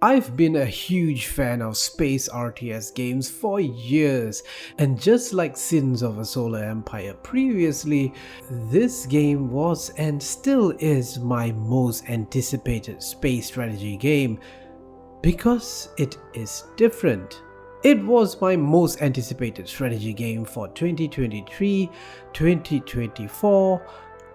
I've been a huge fan of space RTS games for years, and just like Sins of a Solar Empire previously, this game was and still is my most anticipated space strategy game because it is different. It was my most anticipated strategy game for 2023, 2024,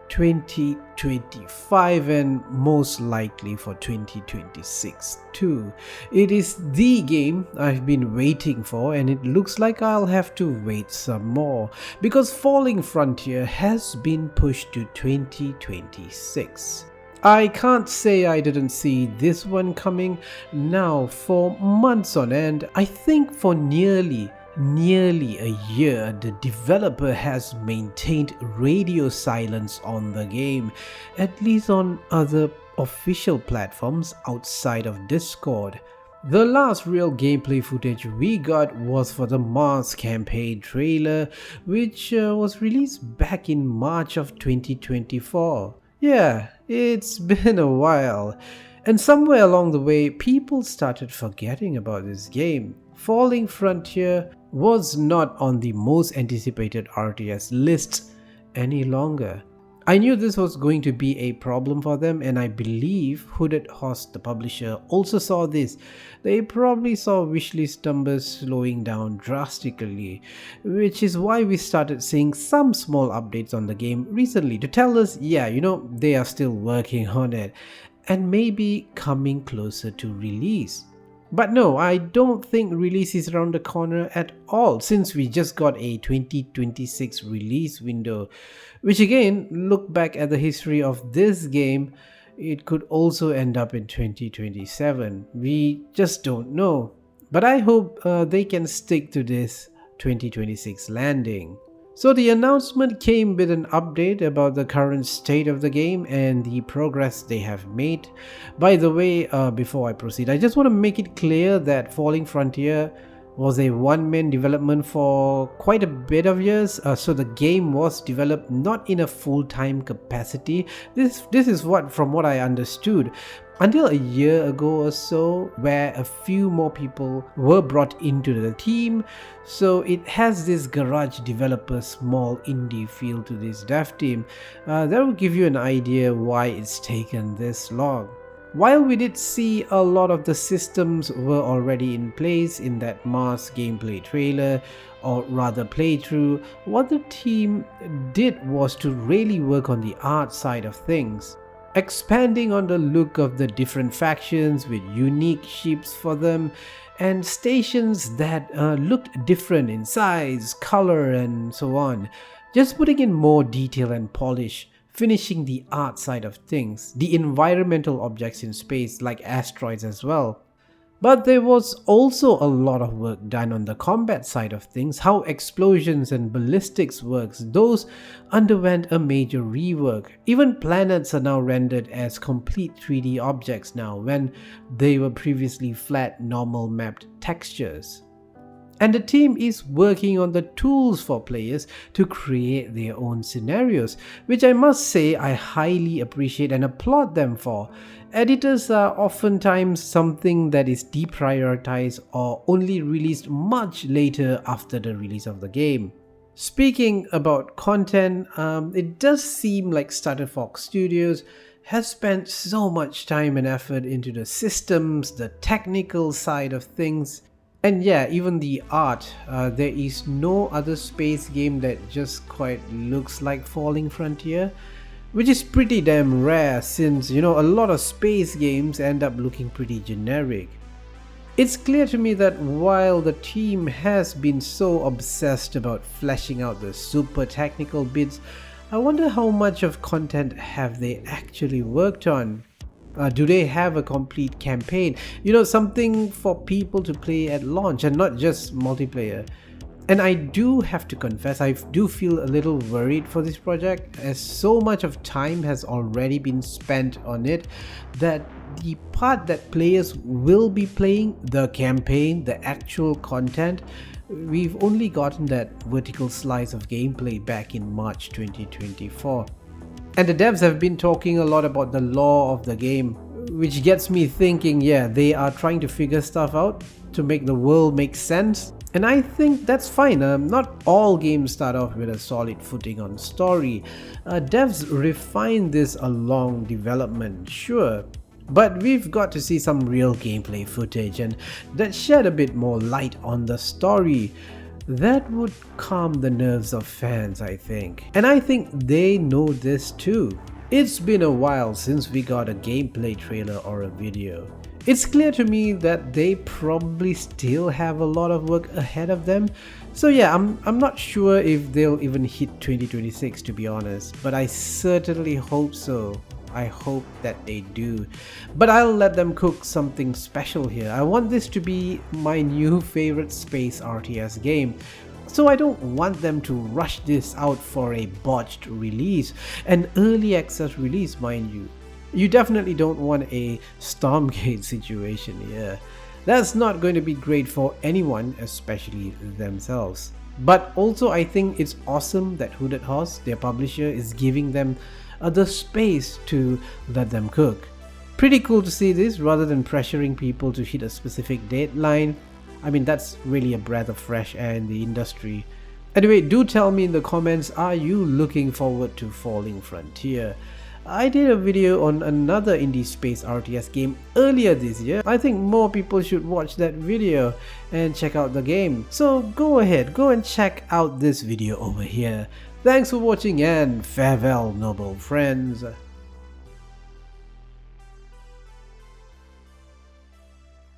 2025 and most likely for 2026 too. It is the game I've been waiting for, and it looks like I'll have to wait some more because Falling Frontier has been pushed to 2026. I can't say I didn't see this one coming now for months on end. I think for nearly a year, the developer has maintained radio silence on the game, at least on other official platforms outside of Discord. The last real gameplay footage we got was for the Mars campaign trailer, which was released back in March of 2024. Yeah, it's been a while. And somewhere along the way, people started forgetting about this game. Falling Frontier was not on the most anticipated RTS lists any longer. I knew this was going to be a problem for them, and I believe Hooded Horse, the publisher, also saw this. They probably saw wishlist numbers slowing down drastically, which is why we started seeing some small updates on the game recently to tell us, yeah, they are still working on it and maybe coming closer to release. But no, I don't think release is around the corner at all, since we just got a 2026 release window, which again, look back at the history of this game, it could also end up in 2027. We just don't know. But I hope they can stick to this 2026 landing. So the announcement came with an update about the current state of the game and the progress they have made. By the way, before I proceed, I just want to make it clear that Falling Frontier was a one-man development for quite a bit of years, so the game was developed not in a full-time capacity. This is from what I understood, until a year ago or so, where a few more people were brought into the team. So it has this garage developer small indie feel to this dev team. That will give you an idea why it's taken this long. While we did see a lot of the systems were already in place in that Mars gameplay trailer, or rather playthrough, what the team did was to really work on the art side of things, expanding on the look of the different factions with unique ships for them and stations that looked different in size, color and so on, just putting in more detail and polish, finishing the art side of things, the environmental objects in space like asteroids as well. But there was also a lot of work done on the combat side of things, how explosions and ballistics works, those underwent a major rework. Even planets are now rendered as complete 3D objects now, when they were previously flat, normal mapped textures. And the team is working on the tools for players to create their own scenarios, which I must say I highly appreciate and applaud them for. Editors are oftentimes something that is deprioritized or only released much later after the release of the game. Speaking about content, it does seem like Starter Fox Studios has spent so much time and effort into the systems, the technical side of things. And yeah, even the art, there is no other space game that just quite looks like Falling Frontier, which is pretty damn rare since, a lot of space games end up looking pretty generic. It's clear to me that while the team has been so obsessed about fleshing out the super technical bits, I wonder how much of content have they actually worked on. Do they have a complete campaign? Something for people to play at launch and not just multiplayer. And I do have to confess, I do feel a little worried for this project, as so much of time has already been spent on it that the part that players will be playing, the campaign, the actual content, we've only gotten that vertical slice of gameplay back in March 2024. And the devs have been talking a lot about the lore of the game, which gets me thinking, yeah, they are trying to figure stuff out to make the world make sense. And I think that's fine. Not all games start off with a solid footing on story. Devs refine this along development, sure. But we've got to see some real gameplay footage and that shed a bit more light on the story. That would calm the nerves of fans, I think. And I think they know this too. It's been a while since we got a gameplay trailer or a video. It's clear to me that they probably still have a lot of work ahead of them. So yeah, I'm not sure if they'll even hit 2026 to be honest, but I certainly hope so. I hope that they do. But I'll let them cook something special here. I want this to be my new favorite space RTS game. So I don't want them to rush this out for a botched release, an early access release mind you. You definitely don't want a Stormgate situation here. That's not going to be great for anyone, especially themselves. But also I think it's awesome that Hooded Horse, their publisher, is giving them the space to let them cook. Pretty cool to see this rather than pressuring people to hit a specific deadline. I mean, that's really a breath of fresh air in the industry. Anyway, do tell me in the comments, are you looking forward to Falling Frontier? I did a video on another indie space RTS game earlier this year. I think more people should watch that video and check out the game. So go ahead, go and check out this video over here. Thanks for watching and farewell, noble friends.